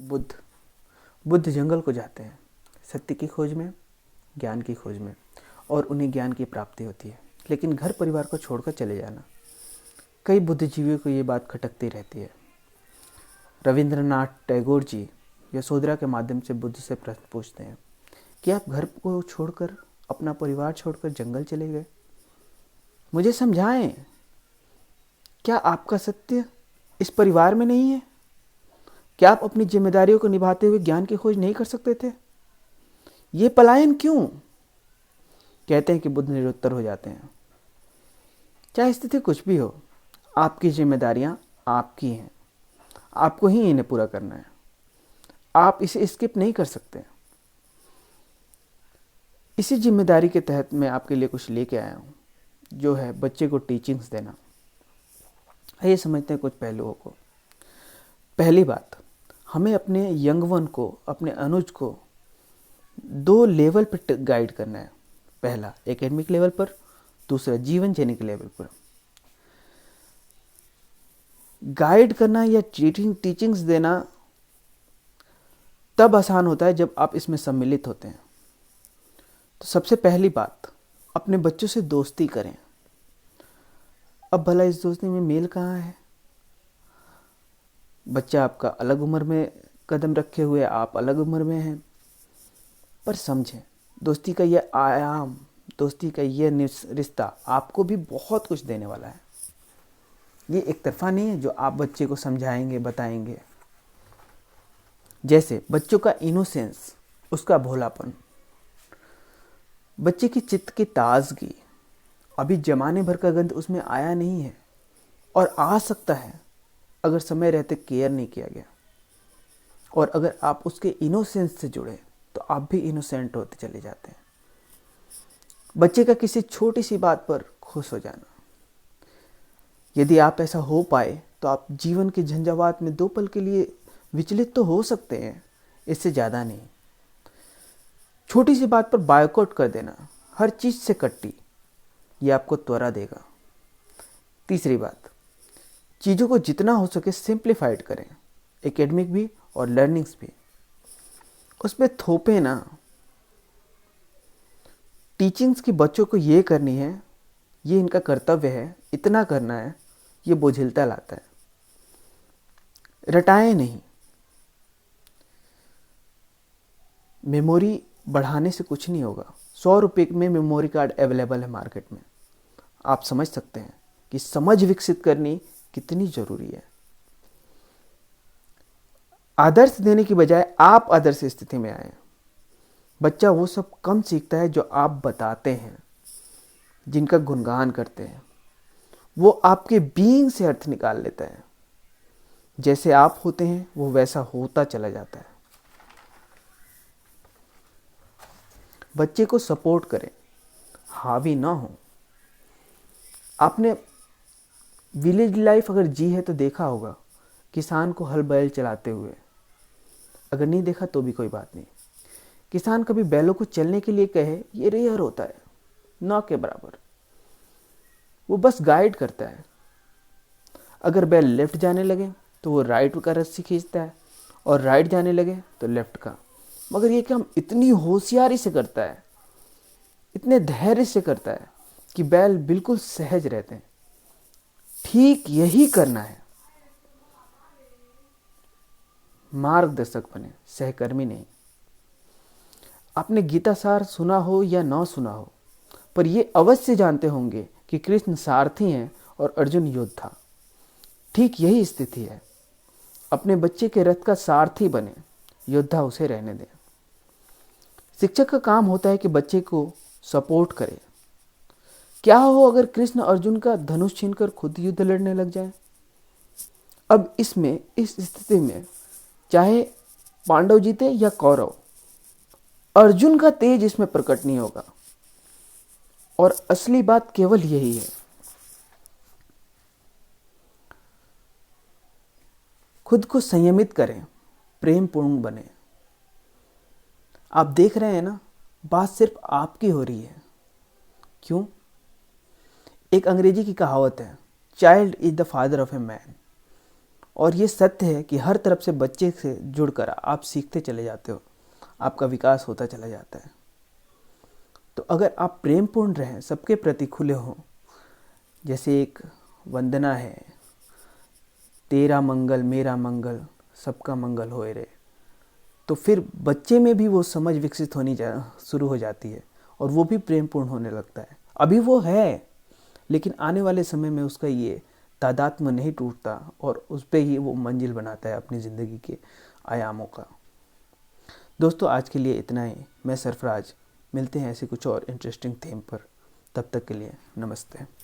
बुद्ध बुद्ध जंगल को जाते हैं सत्य की खोज में, ज्ञान की खोज में, और उन्हें ज्ञान की प्राप्ति होती है। लेकिन घर परिवार को छोड़कर चले जाना, कई बुद्धिजीवियों को ये बात खटकती रहती है। रविंद्रनाथ टैगोर जी यशोधरा के माध्यम से बुद्ध से प्रश्न पूछते हैं कि आप घर को छोड़कर, अपना परिवार छोड़कर जंगल चले गए। मुझे समझाएं, क्या आपका सत्य इस परिवार में नहीं है? क्या आप अपनी जिम्मेदारियों को निभाते हुए ज्ञान की खोज नहीं कर सकते थे? ये पलायन क्यों? कहते हैं कि बुद्ध निरुत्तर हो जाते हैं। चाहे स्थिति कुछ भी हो, आपकी जिम्मेदारियां आपकी हैं, आपको ही इन्हें पूरा करना है। आप इसे स्किप नहीं कर सकते। इसी जिम्मेदारी के तहत मैं आपके लिए कुछ लेके आया हूँ, जो है बच्चे को टीचिंग्स देना। आइए समझते हैं कुछ पहलुओं को। पहली बात, हमें अपने यंग वन को, अपने अनुज को 2 लेवल पर गाइड करना है। पहला एकेडमिक लेवल पर, दूसरा जीवन जीने के लेवल पर। गाइड करना या टीचिंग्स देना तब आसान होता है जब आप इसमें सम्मिलित होते हैं। तो सबसे पहली बात, अपने बच्चों से दोस्ती करें। अब भला इस दोस्ती में मेल कहाँ है? बच्चा आपका अलग उम्र में कदम रखे हुए, आप अलग उम्र में हैं, पर समझें, दोस्ती का यह आयाम, दोस्ती का यह रिश्ता आपको भी बहुत कुछ देने वाला है। ये एक तरफा नहीं है जो आप बच्चे को समझाएंगे, बताएंगे। जैसे बच्चों का इनोसेंस, उसका भोलापन, बच्चे की चित्त की ताजगी, अभी जमाने भर का गंध उसमें आया नहीं है और आ सकता है अगर समय रहते केयर नहीं किया गया। और अगर आप उसके इनोसेंस से जुड़े तो आप भी इनोसेंट होते चले जाते हैं। बच्चे का किसी छोटी सी बात पर खुश हो जाना, यदि आप ऐसा हो पाए तो आप जीवन के झंझावात में 2 पल के लिए विचलित तो हो सकते हैं, इससे ज़्यादा नहीं। छोटी सी बात पर बायकॉट कर देना, हर चीज़ से कट्टी, ये आपको त्वरा देगा। तीसरी बात, चीज़ों को जितना हो सके सिंप्लीफाइड करें, एकेडमिक भी और लर्निंग्स भी। उसमें थोपे ना। टीचिंग्स की बच्चों को ये करनी है, ये इनका कर्तव्य है, इतना करना है, ये बोझिलता लाता है। रटाएं नहीं। मेमोरी बढ़ाने से कुछ नहीं होगा। 100 रुपये में मेमोरी कार्ड अवेलेबल है मार्केट में। आप समझ सकते हैं कि समझ विकसित करनी कितनी जरूरी है। आदर्श देने की बजाय आप आदर्श स्थिति में आए। बच्चा वो सब कम सीखता है जो आप बताते हैं, जिनका गुणगान करते हैं। वो आपके बीइंग से अर्थ निकाल लेता है। जैसे आप होते हैं वो वैसा होता चला जाता है। बच्चे को सपोर्ट करें, हावी ना हो। आपने विलेज लाइफ अगर जी है तो देखा होगा किसान को हल बैल चलाते हुए। अगर नहीं देखा तो भी कोई बात नहीं। किसान कभी बैलों को चलने के लिए कहे, ये रेयर होता है, ना के बराबर। वो बस गाइड करता है। अगर बैल लेफ्ट जाने लगे तो वो राइट का रस्सी खींचता है, और राइट जाने लगे तो लेफ्ट का। मगर ये काम इतनी होशियारी से करता है, इतने धैर्य से करता है कि बैल बिल्कुल सहज रहते हैं। ठीक यही करना है। मार्गदर्शक बने, सहकर्मी नहीं। आपने गीता सार सुना हो या ना सुना हो, पर ये अवश्य जानते होंगे कि कृष्ण सारथी हैं और अर्जुन योद्धा। ठीक यही स्थिति है। अपने बच्चे के रथ का सारथी बने, योद्धा उसे रहने दें। शिक्षक का काम होता है कि बच्चे को सपोर्ट करे। क्या हो अगर कृष्ण अर्जुन का धनुष छीनकर खुद युद्ध लड़ने लग जाए? अब इसमें, इस स्थिति में, चाहे पांडव जीते या कौरव, अर्जुन का तेज इसमें प्रकट नहीं होगा। और असली बात केवल यही है। खुद को संयमित करें, प्रेमपूर्ण बने। आप देख रहे हैं ना, बात सिर्फ आपकी हो रही है। क्यों? एक अंग्रेजी की कहावत है, child is the father of a man. और ये सत्य है कि हर तरफ से बच्चे से जुड़कर आप सीखते चले जाते हो, आपका विकास होता चला जाता है। तो अगर आप प्रेमपूर्ण रहें, सबके प्रति खुले हों, जैसे एक वंदना है, तेरा मंगल मेरा मंगल सबका मंगल होए रे, तो फिर बच्चे में भी वो समझ विकसित होनी शुरू हो जाती है और वो भी प्रेमपूर्ण होने लगता है। अभी वो है, लेकिन आने वाले समय में उसका ये तादात्म्य नहीं टूटता और उस पर ही वो मंजिल बनाता है अपनी ज़िंदगी के आयामों का। दोस्तों, आज के लिए इतना ही। मैं सरफराज, मिलते हैं ऐसे कुछ और इंटरेस्टिंग थीम पर। तब तक के लिए नमस्ते।